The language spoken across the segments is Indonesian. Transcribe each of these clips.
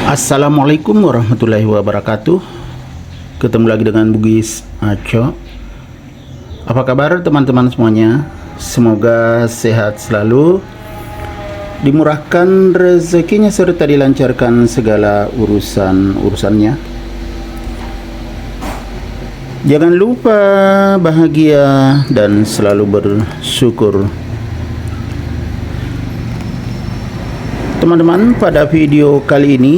Assalamualaikum warahmatullahi wabarakatuh. Ketemu lagi dengan Bugis Aco. Apa kabar teman-teman semuanya? Semoga sehat selalu, dimurahkan rezekinya serta dilancarkan segala urusannya. Jangan lupa bahagia dan selalu bersyukur. Teman-teman, pada video kali ini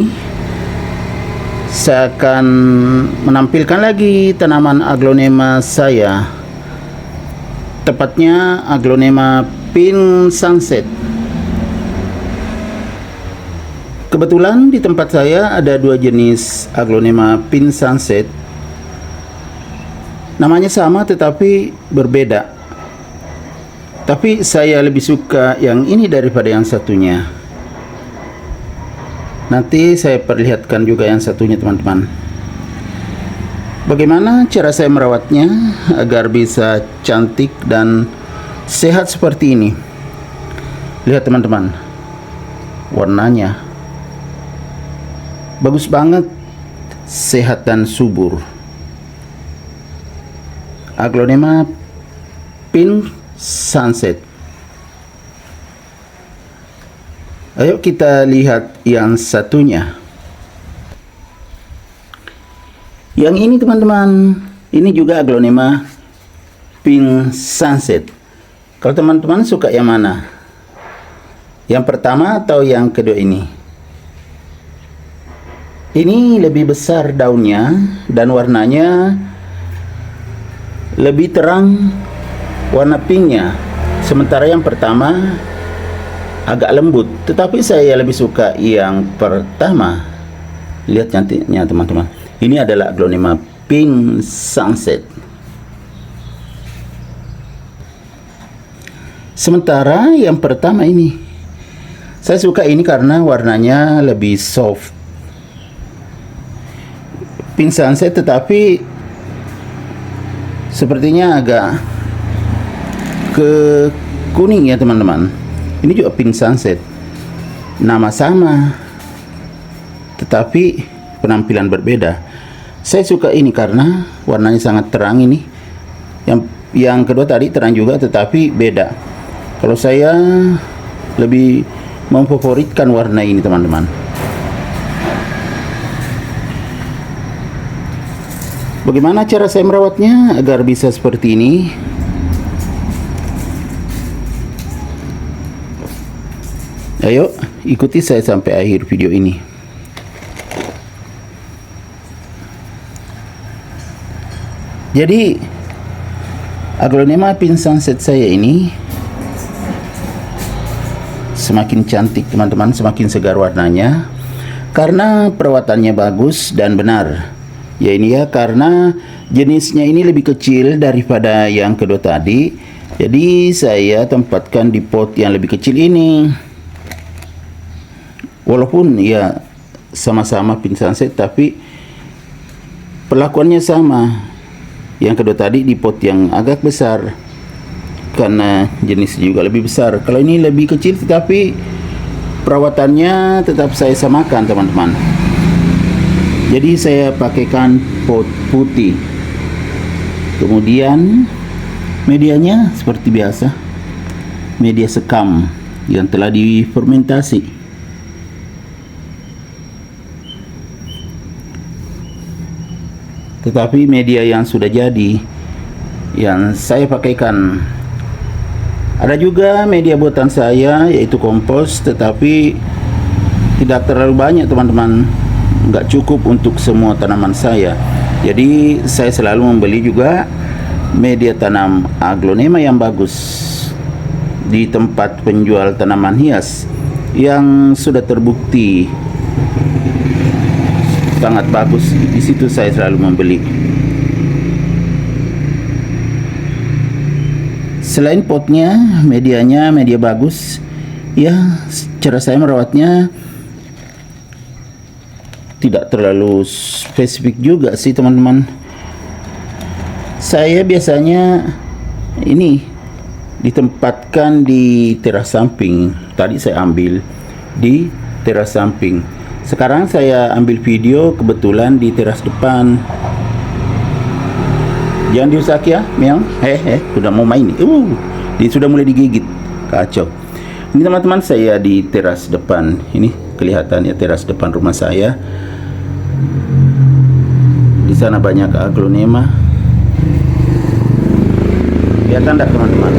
saya akan menampilkan lagi tanaman aglonema saya, tepatnya aglonema pink sunset. Kebetulan di tempat saya ada dua jenis aglonema pink sunset, namanya sama tetapi berbeda, tapi saya lebih suka yang ini daripada yang satunya. Nanti saya perlihatkan juga yang satunya, teman-teman. Bagaimana cara saya merawatnya agar bisa cantik dan sehat seperti ini. Lihat teman-teman, warnanya bagus banget, sehat dan subur. Aglonema pink sunset. Ayo kita lihat yang satunya. Yang ini teman-teman, ini juga aglonema pink sunset. Kalau teman-teman suka yang mana? Yang pertama atau yang kedua ini? Ini lebih besar daunnya dan warnanya lebih terang, warna pinknya. Sementara yang pertama agak lembut, tetapi saya lebih suka yang pertama. Lihat cantiknya teman-teman. Ini adalah aglonema pink sunset. Sementara yang pertama ini, saya suka ini karena warnanya lebih soft, pink sunset, tetapi sepertinya agak ke kuning ya teman-teman. Ini juga pink sunset, nama sama tetapi penampilan berbeda. Saya suka ini karena warnanya sangat terang ini. Yang kedua tadi terang juga tetapi beda. Kalau saya lebih memfavoritkan warna ini teman-teman. Bagaimana cara saya merawatnya agar bisa seperti ini? Ayo ikuti saya sampai akhir video ini. Jadi aglonema pink sunset saya ini semakin cantik teman-teman, semakin segar warnanya karena perawatannya bagus dan benar. Ya ini ya, karena jenisnya ini lebih kecil daripada yang kedua tadi. Jadi saya tempatkan di pot yang lebih kecil ini. Walaupun ya sama-sama pink sunset, tapi perlakuannya sama. Yang kedua tadi di pot yang agak besar karena jenis juga lebih besar. Kalau ini lebih kecil tetapi perawatannya tetap saya samakan teman-teman. Jadi saya pakaikan pot putih. Kemudian medianya seperti biasa, media sekam yang telah difermentasi. Tetapi media yang sudah jadi yang saya pakaikan. Ada juga media buatan saya yaitu kompos, tetapi tidak terlalu banyak teman-teman, nggak cukup untuk semua tanaman saya. Jadi saya selalu membeli juga media tanam aglonema yang bagus di tempat penjual tanaman hias yang sudah terbukti sangat bagus. Di situ saya selalu membeli. Selain potnya, medianya media bagus. Ya, cara saya merawatnya tidak terlalu spesifik juga sih teman-teman. Saya biasanya ini ditempatkan di teras samping. Tadi saya ambil di teras samping. Sekarang saya ambil video kebetulan di teras depan. Jangan dirusak ya, Meong. Sudah mau main nih. Dia sudah mulai digigit. Kacau. Ini teman-teman, saya di teras depan. Ini kelihatan ya teras depan rumah saya. Di sana banyak aglonema. Kelihatan enggak teman-teman?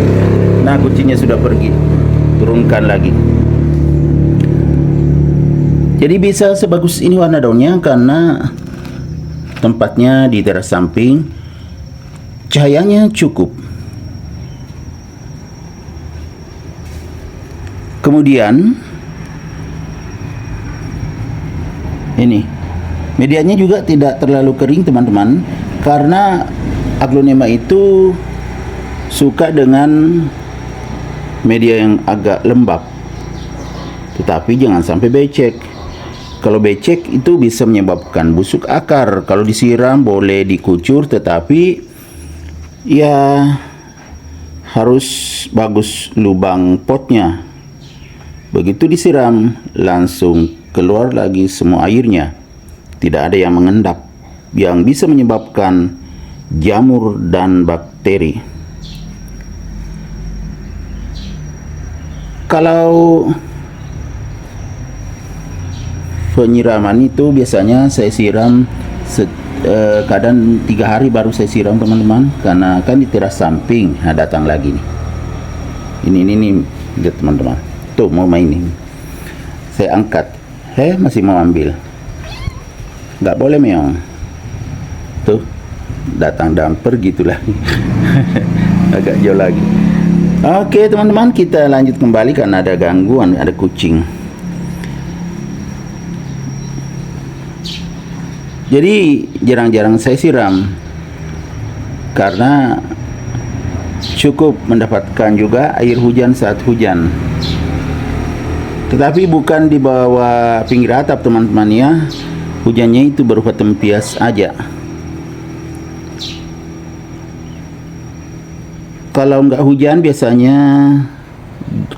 Nah, kucingnya sudah pergi. Turunkan lagi. Jadi bisa sebagus ini warna daunnya karena tempatnya di teras samping. Cahayanya cukup. Kemudian ini medianya juga tidak terlalu kering teman-teman, karena aglonema itu suka dengan media yang agak lembab, tetapi jangan sampai becek. Kalau becek itu bisa menyebabkan busuk akar. Kalau disiram boleh dikucur, tetapi ya harus bagus lubang potnya. Begitu disiram langsung keluar lagi semua airnya. Tidak ada yang mengendap yang bisa menyebabkan jamur dan bakteri. Kalau penyiraman itu biasanya saya siram kadang 3 hari baru saya siram teman-teman, karena kan di teras samping. Nah, datang lagi nih. Ini lihat teman-teman. Tuh mau main nih. Saya angkat. Masih mau ambil. Nggak boleh Meong. Tuh datang dan pergi gitu lagi. Agak jauh lagi. Oke teman-teman, kita lanjut kembali karena ada gangguan, ada kucing. Jadi jarang-jarang saya siram karena cukup mendapatkan juga air hujan saat hujan. Tetapi bukan di bawah pinggir atap teman-teman ya. Hujannya itu berupa tempias aja. Kalau nggak hujan biasanya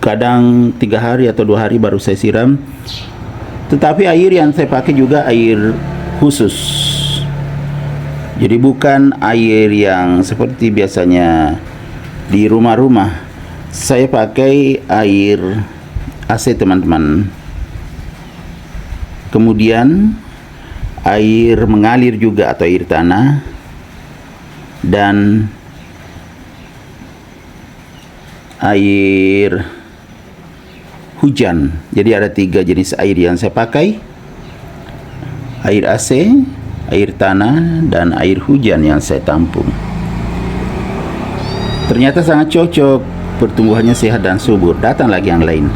kadang 3 hari atau 2 hari baru saya siram. Tetapi air yang saya pakai juga air khusus. Jadi bukan air yang seperti biasanya di rumah-rumah. Saya pakai air AC teman-teman. Kemudian air mengalir juga atau air tanah, dan air hujan. Jadi ada 3 jenis air yang saya pakai: air AC, air tanah, dan air hujan yang saya tampung. Ternyata sangat cocok, pertumbuhannya sehat dan subur. Datang lagi yang lain.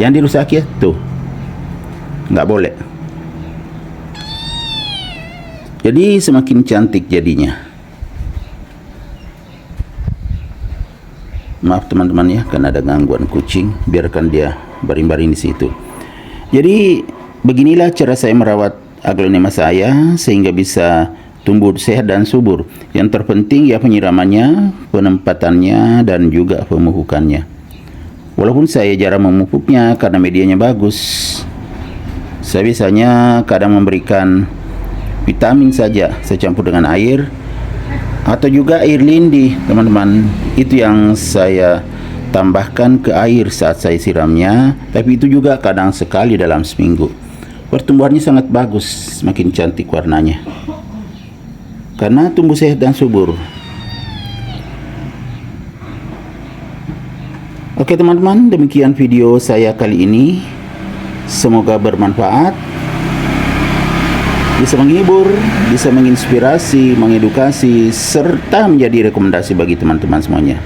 Jangan dirusak ya, tuh. Nggak boleh. Jadi semakin cantik jadinya. Maaf teman-teman ya, karena ada gangguan kucing. Biarkan dia baring-baring di situ. Jadi beginilah cara saya merawat aglonema saya sehingga bisa tumbuh sehat dan subur. Yang terpenting ya penyiramannya, penempatannya, dan juga pemupukannya. Walaupun saya jarang memupuknya karena medianya bagus. Saya biasanya kadang memberikan vitamin saja, saya campur dengan air atau juga air lindi, teman-teman. Itu yang saya tambahkan ke air saat saya siramnya, tapi itu juga kadang sekali dalam seminggu. Pertumbuhannya sangat bagus, semakin cantik warnanya karena tumbuh sehat dan subur. Oke teman-teman, demikian video saya kali ini. Semoga bermanfaat, bisa menghibur, bisa menginspirasi, mengedukasi, serta menjadi rekomendasi bagi teman-teman semuanya.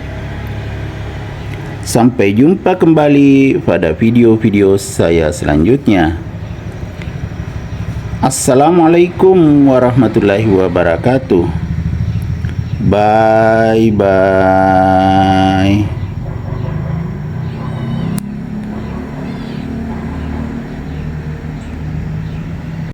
Sampai jumpa kembali pada video-video saya selanjutnya. Assalamualaikum warahmatullahi wabarakatuh. Bye bye.